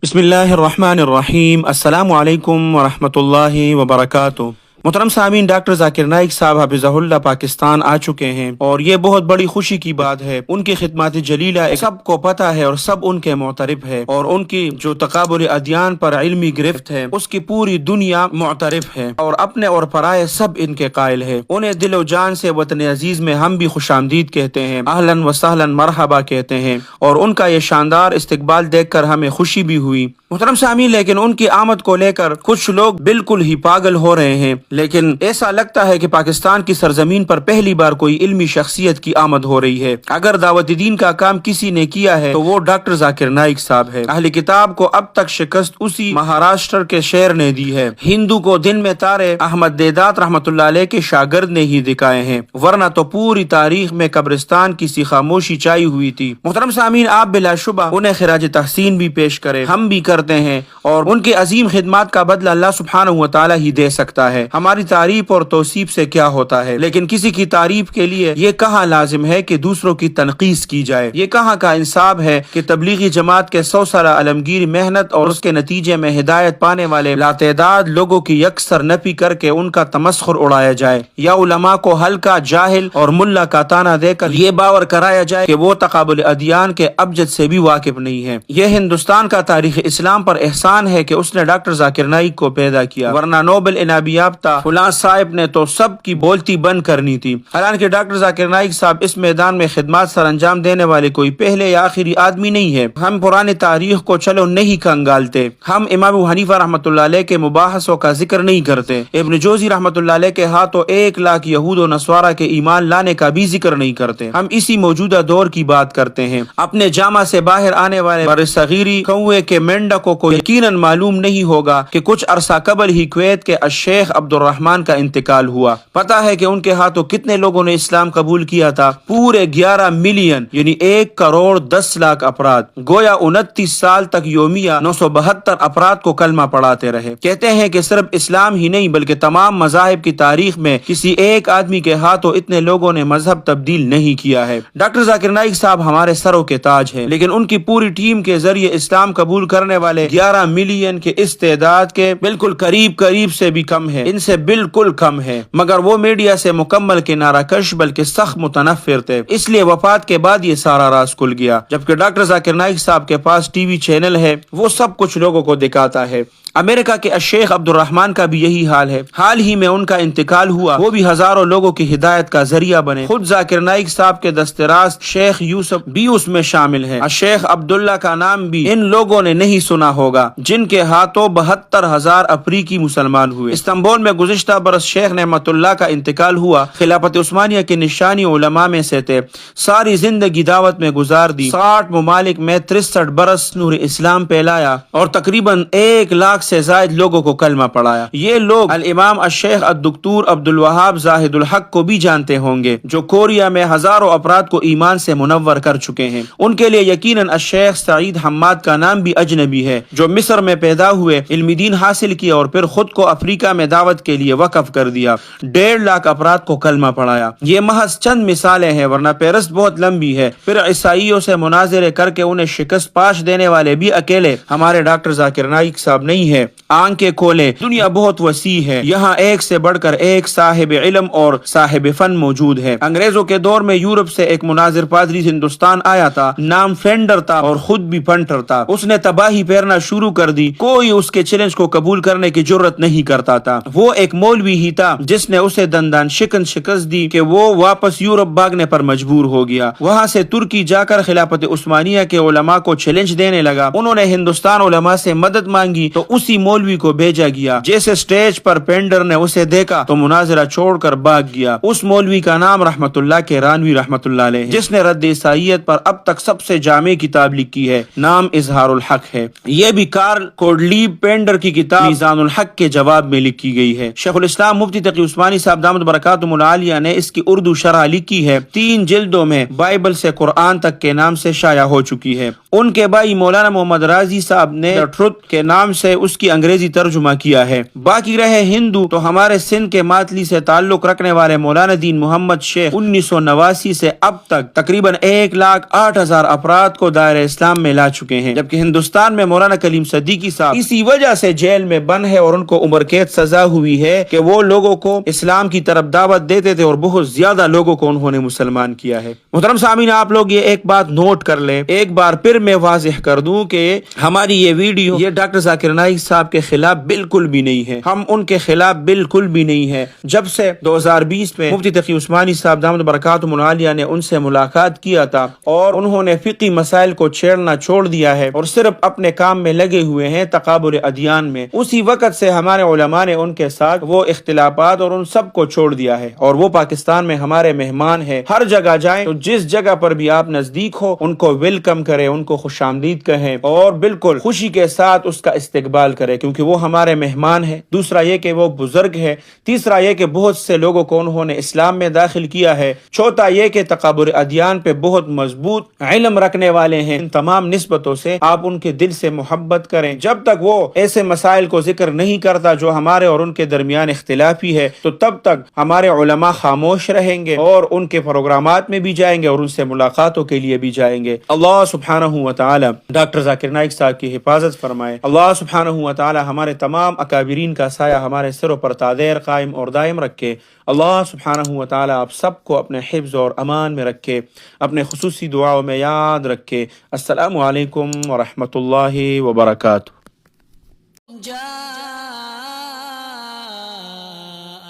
بسم اللہ الرحمن الرحیم، السلام علیکم ورحمۃ اللہ وبرکاتہ۔ محترم سامعین، ڈاکٹر ذاکر نائک صاحب حفظہ اللہ پاکستان آ چکے ہیں اور یہ بہت بڑی خوشی کی بات ہے۔ ان کی خدمات جلیلہ سب کو پتہ ہے اور سب ان کے معترف ہے، اور ان کی جو تقابل ادیان پر علمی گرفت ہے اس کی پوری دنیا معترف ہے، اور اپنے اور پرائے سب ان کے قائل ہے۔ انہیں دل و جان سے وطن عزیز میں ہم بھی خوش آمدید کہتے ہیں، اہلاً و سہلاً مرحبا کہتے ہیں، اور ان کا یہ شاندار استقبال دیکھ کر ہمیں خوشی بھی ہوئی۔ محترم سامعین، لیکن ان کی آمد کو لے کر کچھ لوگ بالکل ہی پاگل ہو رہے ہیں، لیکن ایسا لگتا ہے کہ پاکستان کی سرزمین پر پہلی بار کوئی علمی شخصیت کی آمد ہو رہی ہے۔ اگر دعوت دین کا کام کسی نے کیا ہے تو وہ ڈاکٹر ذاکر نائک صاحب ہے۔ اہل کتاب کو اب تک شکست اسی مہاراشٹر کے شعر نے دی ہے۔ ہندو کو دن میں تارے احمد دیدات رحمۃ اللہ علیہ کے شاگرد نے ہی دکھائے ہیں، ورنہ تو پوری تاریخ میں قبرستان کی سی خاموشی چھائی ہوئی تھی۔ محترم سامعین، آپ بلا شبہ انہیں خراج تحسین بھی پیش کریں، ہم بھی کرتے ہیں، اور ان کی عظیم خدمات کا بدلہ اللہ سبحانہ و تعالی ہی دے سکتا ہے۔ ہماری تعریف اور توصیف سے کیا ہوتا ہے، لیکن کسی کی تعریف کے لیے یہ کہاں لازم ہے کہ دوسروں کی تنقیص کی جائے؟ یہ کہاں کا انصاف ہے کہ تبلیغی جماعت کے 100 سالہ عالمگیر محنت اور اس کے نتیجے میں ہدایت پانے والے لاتعداد لوگوں کی یکسر نفی کر کے ان کا تمسخر اڑایا جائے، یا علماء کو ہلکا، جاہل اور ملا کا تانا دے کر یہ باور کرایا جائے کہ وہ تقابل ادیان کے ابجد سے بھی واقف نہیں ہے۔ یہ ہندوستان کا تاریخ اسلام پر احسان ہے کہ اس نے ڈاکٹر ذاکر نائک کو پیدا کیا، ورنہ نوبل انعام یافتہ فلاں صاحب نے تو سب کی بولتی بند کرنی تھی۔ حالانکہ ڈاکٹر ذاکر نائک صاحب اس میدان میں خدمات سر انجام دینے والے کوئی پہلے یا آخری آدمی نہیں ہے۔ ہم پرانی تاریخ کو چلو نہیں کنگالتے، ہم امام ابو حنیفہ رحمۃ اللہ علیہ کے مباحثوں کا ذکر نہیں کرتے، ابن جوزی رحمۃ اللہ علیہ کے ہاتھوں 1 لاکھ یہود و نصارہ کے ایمان لانے کا بھی ذکر نہیں کرتے۔ ہم اسی موجودہ دور کی بات کرتے ہیں۔ اپنے جامع سے باہر آنے والے برصغیری کوے کے مینڈکوں کو یقیناً معلوم نہیں ہوگا کہ کچھ عرصہ قبل ہی کویت کے الشیخ عبد الرحمن کا انتقال ہوا۔ پتہ ہے کہ ان کے ہاتھوں کتنے لوگوں نے اسلام قبول کیا تھا؟ پورے 11 ملین، یعنی 1 کروڑ 10 لاکھ افراد۔ گویا 29 سال تک یومیہ 972 افراد کو کلمہ پڑھاتے رہے۔ کہتے ہیں کہ صرف اسلام ہی نہیں بلکہ تمام مذاہب کی تاریخ میں کسی ایک آدمی کے ہاتھوں اتنے لوگوں نے مذہب تبدیل نہیں کیا ہے۔ ڈاکٹر ذاکر نائک صاحب ہمارے سروں کے تاج ہیں، لیکن ان کی پوری ٹیم کے ذریعے اسلام قبول کرنے والے 11 ملین کے اس تعداد کے بالکل قریب سے بھی کم ہے، ان سے بالکل کم ہے، مگر وہ میڈیا سے مکمل کنارہ کش بلکہ سخت متنفر تھے، اس لیے وفات کے بعد یہ سارا راز کھل گیا۔ جبکہ ڈاکٹر ذاکر نائک صاحب کے پاس ٹی وی چینل ہے، وہ سب کچھ لوگوں کو دکھاتا ہے۔ امریکہ کے الشیخ عبد الرحمن کا بھی یہی حال ہے، حال ہی میں ان کا انتقال ہوا، وہ بھی ہزاروں لوگوں کی ہدایت کا ذریعہ بنے۔ خود ذاکر نائک صاحب کے دستراز شیخ یوسف بھی اس میں شامل ہیں۔ الشیخ عبداللہ کا نام بھی ان لوگوں نے نہیں سنا ہوگا، جن کے ہاتھوں 72,000 افریقی مسلمان ہوئے۔ استنبول میں گزشتہ برس شیخ نعمت اللہ کا انتقال ہوا۔ خلافت عثمانیہ کی نشانی علماء میں سے تھے، ساری زندگی دعوت میں گزار دی، 60 ممالک میں 63 برس نور اسلام پھیلایا اور تقریباً 1 لاکھ سے زائد لوگوں کو کلمہ پڑھایا۔ یہ لوگ الامام الشیخ الدکتور عبد الوہاب زاہد الحق کو بھی جانتے ہوں گے، جو کوریا میں ہزاروں افراد کو ایمان سے منور کر چکے ہیں۔ ان کے لیے یقیناً الشیخ سعید حماد کا نام بھی اجنبی ہے، جو مصر میں پیدا ہوئے، علم دین حاصل کیا اور پھر خود کو افریقہ میں دعوت کے لیے وقف کر دیا، 1.5 لاکھ افراد کو کلمہ پڑھایا۔ یہ محض چند مثالیں ہیں، ورنہ فہرست بہت لمبی ہے۔ پھر عیسائیوں سے مناظرے کر کے انہیں شکست پاش دینے والے بھی اکیلے ہمارے ڈاکٹر ذاکر نائک صاحب نہیں ہے۔ آنکھیں کھولیں، دنیا بہت وسیع ہے، یہاں ایک سے بڑھ کر ایک صاحب علم اور صاحب فن موجود ہے۔ انگریزوں کے دور میں یورپ سے ایک مناظر پادری ہندوستان آیا تھا، نام فینڈر تھا اور خود بھی پنٹر تھا۔ اس نے تباہی پھیرنا شروع کر دی، کوئی اس کے چیلنج کو قبول کرنے کی جرت نہیں کرتا تھا۔ وہ ایک مولوی ہی تھا جس نے اسے دندان شکست دی کہ وہ واپس یورپ بھاگنے پر مجبور ہو گیا۔ وہاں سے ترکی جا کر خلافت عثمانیہ کے علماء کو چیلنج دینے لگا۔ انہوں نے ہندوستان علماء سے مدد مانگی تو اسی مولوی کو بھیجا گیا۔ جیسے سٹیج پر پینڈر نے اسے دیکھا تو مناظرہ چھوڑ کر بھاگ گیا۔ اس مولوی کا نام رحمت اللہ کے رانوی رحمت اللہ علیہ ہے، جس نے رد عیسائیت پر اب تک سب سے جامع کتاب لکھی ہے، نام اظہار الحق ہے۔ یہ بھی کارل کوڈلیب پینڈر کی کتاب میزان الحق کے جواب میں لکھی گئی ہے۔ ہے۔ شیخ الاسلام مفتی تقی عثمانی صاحب دامت برکاتہم العالیہ نے اس کی اردو شرح لکھی ہے، 3 جلدوں میں، بائبل سے قرآن تک کے نام سے شائع ہو چکی ہے۔ ان کے بھائی مولانا محمد رازی صاحب نے ٹروتھ کے نام سے اس کی انگریزی ترجمہ کیا ہے۔ باقی رہے ہندو تو ہمارے سندھ کے ماتلی سے تعلق رکھنے والے مولانا دین محمد شیخ 1989 سے اب تک تقریباً 1,08,000 افراد کو دائرہ اسلام میں لا چکے ہیں، جبکہ ہندوستان میں مولانا کلیم صدیقی صاحب اسی وجہ سے جیل میں بند ہے اور ان کو عمر قید سزا ہوئی ہے کہ وہ لوگوں کو اسلام کی طرف دعوت دیتے تھے اور بہت زیادہ لوگوں کو انہوں نے مسلمان کیا ہے۔ محترم سامعین، آپ لوگ یہ ایک بات نوٹ کر لیں، ایک بار پھر میں واضح کر دوں کہ ہماری یہ ویڈیو یہ ڈاکٹر ذاکر نائک صاحب کے خلاف بالکل بھی نہیں ہے، ہم ان کے خلاف بالکل بھی نہیں ہے۔ جب سے 2020 میں مفتی تقی عثمانی صاحب دامت برکاتہم العالیہ نے ان سے ملاقات کیا تھا اور انہوں نے فقہی مسائل کو چھیڑنا چھوڑ دیا ہے اور صرف اپنے کام میں لگے ہوئے ہیں تقابل ادیان میں، اسی وقت سے ہمارے علماء نے ان کے ساتھ وہ اختلافات اور ان سب کو چھوڑ دیا ہے اور وہ پاکستان میں ہمارے مہمان ہیں۔ ہر جگہ جائیں تو جس جگہ پر بھی آپ نزدیک ہو ان کو ویلکم کریں، ان کو خوش آمدید کہیں اور بالکل خوشی کے ساتھ اس کا استقبال کریں، کیونکہ وہ ہمارے مہمان ہیں۔ دوسرا یہ کہ وہ بزرگ ہے، تیسرا یہ کہ بہت سے لوگوں کو انہوں نے اسلام میں داخل کیا ہے، چوتھا یہ کہ تقابل ادیان پہ بہت مضبوط علم رکھنے والے ہیں۔ ان تمام نسبتوں سے آپ ان کے دل سے محبت کریں۔ جب تک وہ ایسے مسائل کو ذکر نہیں کرتا جو ہمارے اور ان کے درمیان اختلافی ہے تو تب تک ہمارے علماء خاموش رہیں گے اور ان کے پروگرامات میں بھی جائیں گے اور ان سے ملاقاتوں کے لیے بھی جائیں گے۔ اللہ سبحانہ و تعالی ڈاکٹر ذاکر نائک صاحب کی حفاظت فرمائے۔ اللہ سبحانہ و تعالی ہمارے تمام اکابرین کا سایہ ہمارے سروں پر تادیر قائم اور دائم رکھے۔ اللہ سبحانہ و تعالی آپ سب کو اپنے حفظ اور امان میں رکھے، اپنے خصوصی دعاؤں میں یاد رکھے۔ السلام علیکم ورحمۃ اللہ وبرکاتہ۔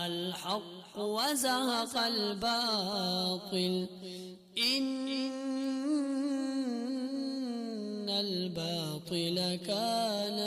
الحق وزهق الباطل إن الباطل كان